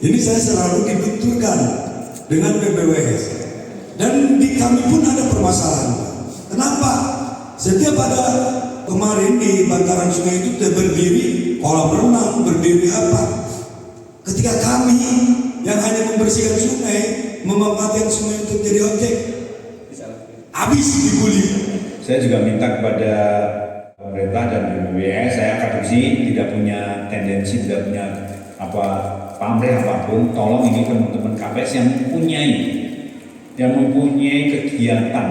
Ini saya selalu dibenturkan dengan BPWS. Dan di kami pun ada permasalahan. Kenapa? Setiap ada kemarin di bantaran sungai itu berdiri kolam renang, berdiri apa? Ketika kami yang hanya membersihkan sungai, memanfaatkan sungai untuk jadi objek, habis dibully. Saya juga minta kepada pemerintah dan BPWS, saya akademisi tidak punya tendensi, tidak punya pamrih apapun. Tolong ini teman-teman KPS yang mempunyai kegiatan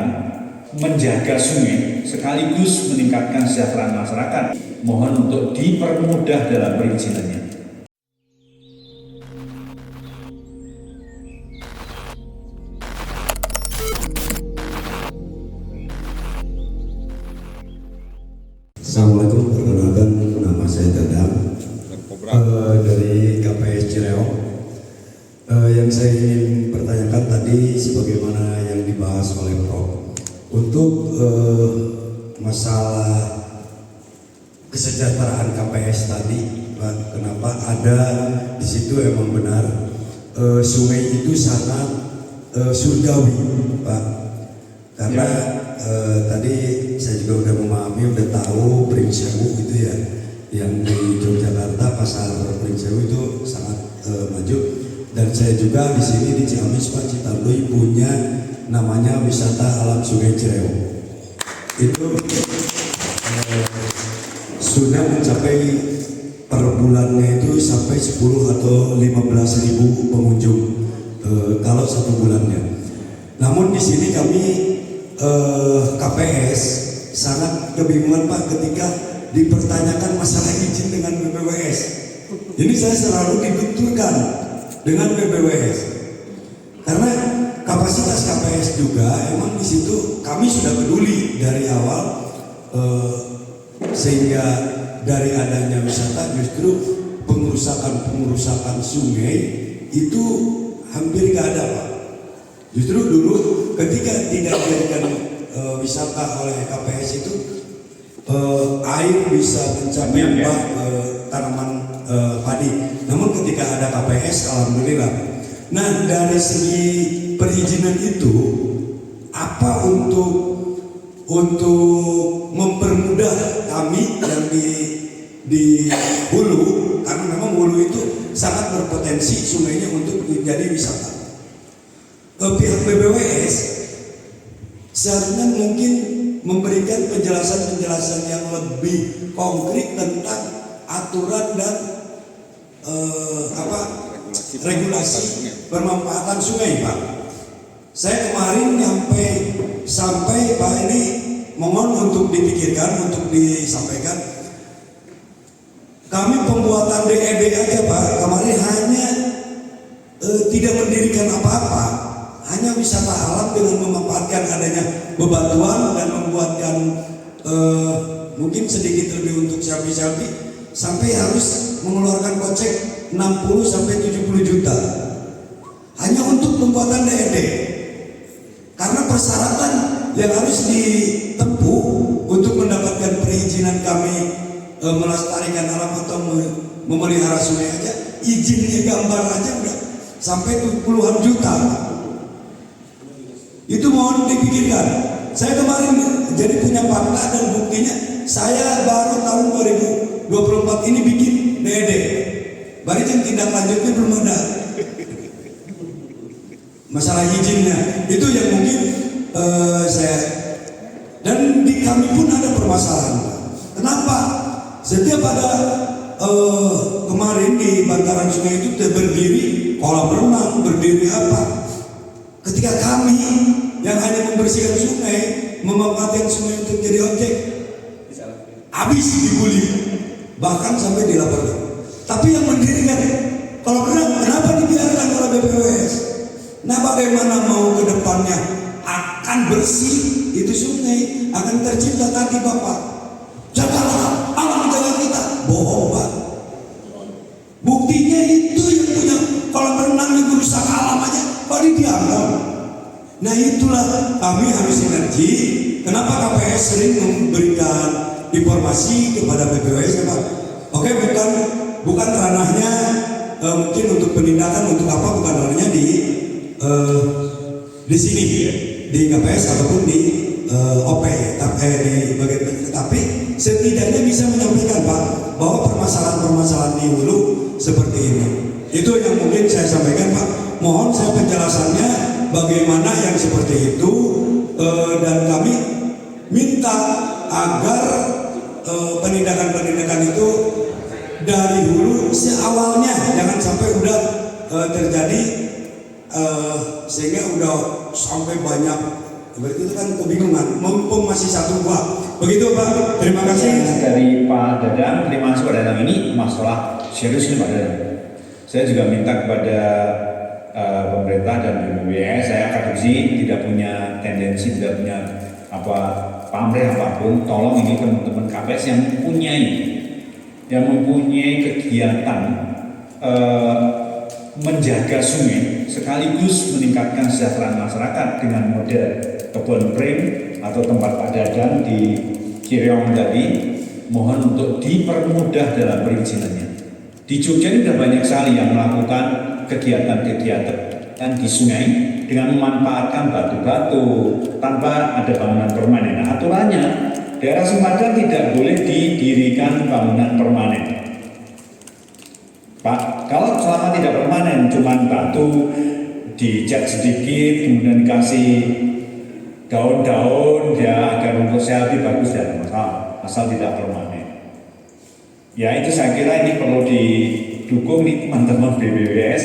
menjaga sungai sekaligus meningkatkan kesejahteraan masyarakat, mohon untuk dipermudah dalam perizinannya. Assalamualaikum, perkenalkan nama saya Dadang dari KPS Cireog. Yang saya ingin pertanyakan tadi sebagaimana yang dibahas oleh Prof. Untuk masalah kesejahteraan KPS tadi, Pak, kenapa ada di situ emang benar sungai itu sangat surgawi, Pak, karena tadi saya juga udah memahami, udah tahu Pringsewu itu ya, yang di Yogyakarta pasar Pringsewu itu sangat maju. Dan saya juga di sini di Ciamis, Pak, Citanduy punya namanya wisata alam Sungai Cireog. Itu sudah mencapai per bulannya itu sampai 10 atau 15 ribu pengunjung kalau satu bulannya. Namun di sini kami KPS sangat kebingungan, Pak, ketika dipertanyakan masalah izin dengan BPWS. Ini saya selalu dibenturkan dengan BPWS karena kapasitas KPS juga emang di situ kami sudah peduli dari awal, sehingga dari adanya wisata justru pengerusakan sungai itu hampir nggak ada, Pak. Justru dulu ketika tidak dijadikan wisata oleh KPS itu air bisa mencapai tanaman padi. Namun ketika ada KPS, alhamdulillah. Nah, dari segi perizinan itu apa untuk mempermudah kami yang di hulu, karena memang hulu itu sangat berpotensi sungainya untuk menjadi wisata. Pihak BPWS seharusnya mungkin memberikan penjelasan-penjelasan yang lebih konkret tentang aturan dan regulasi pemanfaatan sungai, Pak. Saya kemarin sampai Pak, ini mohon untuk dipikirkan, untuk disampaikan. Kami pembuatan DED aja, Pak, kemarin hanya tidak mendirikan apa-apa, hanya wisata alam dengan memanfaatkan adanya bebatuan dan membuatkan mungkin sedikit lebih untuk selfie-selfie, sampai harus mengeluarkan kocek 60 sampai 70 juta hanya untuk pembuatan DED. Karena persyaratan yang harus ditempuh untuk mendapatkan perizinan kami melestarikan alam atau memelihara sungai aja, izinnya gambar aja udah sampai puluhan juta. Itu mohon dipikirkan. Saya kemarin jadi punya fakta dan buktinya, saya baru tahun 2024 ini bikin DED. Barisan tindak lanjutnya belum ada. Masalah izinnya itu yang mungkin saya, dan di kami pun ada permasalahan. Kenapa? Setiap ada kemarin di bantaran sungai itu berdiri kolam renang, berdiri apa? Ketika kami yang hanya membersihkan sungai, memanfaatkan sungai untuk jadi objek, habis dibully, bahkan sampai dilaporkan. Tapi yang mendirikan kolam renang kenapa dibiarkan oleh BPWS? Nah, bagaimana mau ke depannya akan bersih itu sungai, akan tercipta tadi Bapak, jagalah alam, jaga kita. Bohong, Pak. Buktinya itu yang punya kolam renang yang merusak alam aja kok dibiarkan. Nah, itulah kami harus sinergi. Kenapa KPS sering memberikan informasi kepada BPWS, Pak? Oke, bukan ranahnya mungkin untuk penindakan untuk apa bukan hanya di sini di KPS ataupun di OP di bagian, tapi setidaknya bisa menyampaikan Pak bahwa permasalahan-permasalahan di hulu seperti ini. Itu yang mungkin saya sampaikan Pak. Mohon saya penjelasannya bagaimana yang seperti itu, dan kami minta agar penindakan-penindakan itu dari hulu seawalnya, jangan sampai udah terjadi sehingga udah sampai banyak. Berarti itu kan kebingungan, mumpung masih satu buah. Begitu Pak, terima kasih. Dari Pak Dadang, terima kasih Pak Dadang, ini masalah serius nih Pak Dadang. Saya juga minta kepada pemerintah dan BPWS, saya akademisi tidak punya tendensi, tidak punya pamrih apapun. Tolong ini teman-teman KPS yang mempunyai kegiatan menjaga sungai sekaligus meningkatkan kesejahteraan masyarakat dengan model kebun pring atau tempat Pak Dadang di Ciriong tadi, mohon untuk dipermudah dalam perizinannya. Di Jogja ini sudah banyak sekali yang melakukan kegiatan di sungai dengan memanfaatkan batu-batu tanpa ada bangunan permanen. Nah, aturannya daerah Sempadan tidak boleh didirikan bangunan permanen. Pak, kalau selama tidak permanen, cuma batu dicat sedikit, kemudian dikasih daun-daun ya agar rumput sehat lebih bagus, dan masalah, asal tidak permanen. Ya itu saya kira ini perlu didukung nih teman-teman BPWS,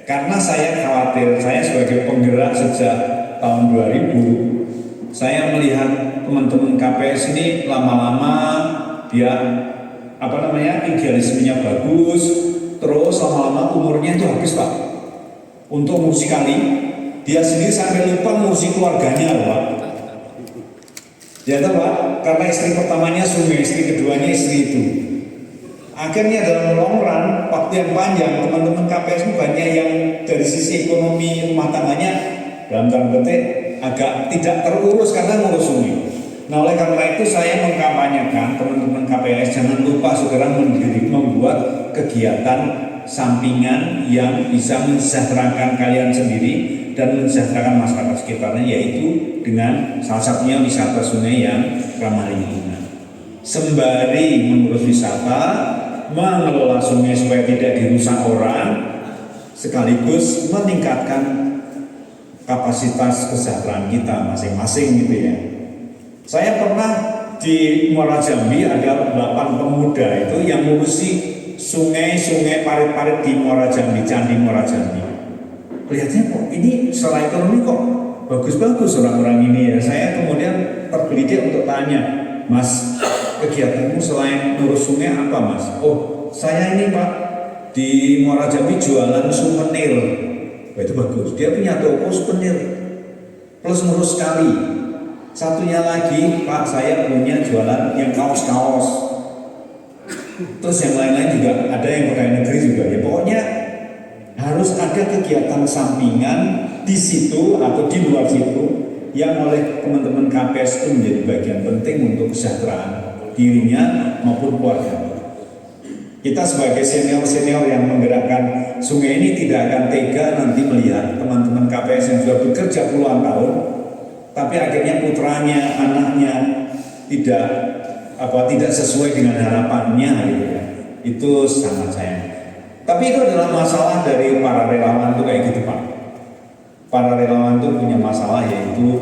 karena saya khawatir, saya sebagai penggerak sejak tahun 2000, saya melihat teman-teman KPS ini lama-lama dia idealismenya bagus, terus lama-lama umurnya itu habis Pak. Untuk ngurusi kali, dia sendiri sampai lupa ngurusi keluarganya loh Pak. Ya tahu Pak, karena istri pertamanya sungai, istri keduanya istri itu. Akhirnya dalam long run, waktu yang panjang, teman-teman KPS banyak yang dari sisi ekonomi rumah tangganya dalam tanda petik agak tidak terurus karena ngurus sungai. Nah oleh karena itu saya mengkampanyekan teman-teman KPS jangan lupa segera membuat kegiatan sampingan yang bisa mensejahterakan kalian sendiri dan mensejahterakan masyarakat sekitarnya, yaitu dengan salah satunya wisata sungai yang ramah lingkungan. Sembari mengurus wisata, mengelola sungai supaya tidak dirusak orang, sekaligus meningkatkan kapasitas kesejahteraan kita masing-masing gitu ya. Saya pernah di Muara Jambi ada 8 pemuda itu yang ngurusi sungai-sungai parit-parit di Muara Jambi, Candi Muara Jambi. Kelihatannya kok ini secara ekonomi kok bagus-bagus orang-orang ini ya. Saya kemudian tergelitik untuk tanya, Mas, kegiatanmu selain ngurus sungai apa Mas? Oh, saya ini Pak di Muara Jambi jualan souvenir. Wah, itu bagus, dia punya toko souvenir plus ngurus kali. Satunya lagi Pak, saya punya jualan yang kaos-kaos. Terus yang lain-lain juga ada yang pegawai negeri juga ya. Pokoknya harus ada kegiatan sampingan di situ atau di luar situ yang oleh teman-teman KPS itu menjadi bagian penting untuk kesejahteraan dirinya maupun keluarga. Kita sebagai senior-senior yang menggerakkan sungai ini tidak akan tega nanti melihat teman-teman KPS yang sudah bekerja puluhan tahun, tapi akhirnya putranya, anaknya tidak sesuai dengan harapannya gitu ya. Itu sangat sayang. Tapi itu adalah masalah dari para relawan itu kayak gitu Pak. Para relawan itu punya masalah, yaitu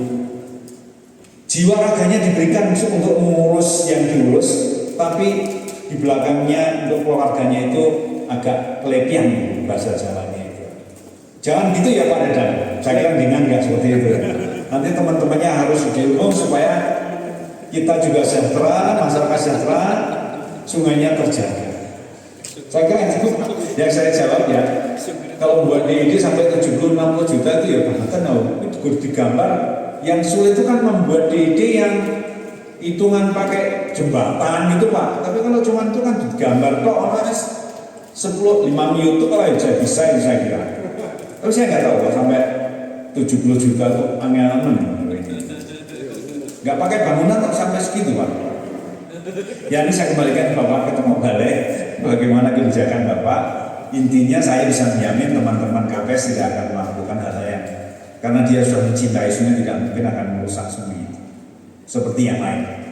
jiwa raganya diberikan untuk mengurus yang diurus, tapi di belakangnya untuk keluarganya itu agak kelebihan bahasa Jawanya itu. Jangan gitu ya Pak Dadang. Saya kira dengan nggak seperti itu. Nanti teman-temannya harus dihukum supaya kita juga sejahtera, masyarakat sejahtera, sungainya terjaga. Saya kira itu yang saya jawab ya. Kalau buat DID sampai 70-60 juta itu ya bahkan itu digambar. Yang sulit itu kan membuat DID yang hitungan pakai jembatan gitu Pak. Tapi kalau cuma itu kan digambar kok orang 5 YouTube kalau ya bisa ini saya kira. Tapi saya nggak tahu sampai 70 juta tuh angin-angin. Nggak pakai bangunan kok sampai segitu Pak. Ya ini saya kembalikan Bapak ketemu Balai, bagaimana kebijakan Bapak intinya saya bisa menjamin teman-teman KPS tidak akan melakukan hal-hal yang karena dia sudah mencintai sungai tidak mungkin akan merusak sungai itu seperti yang lain.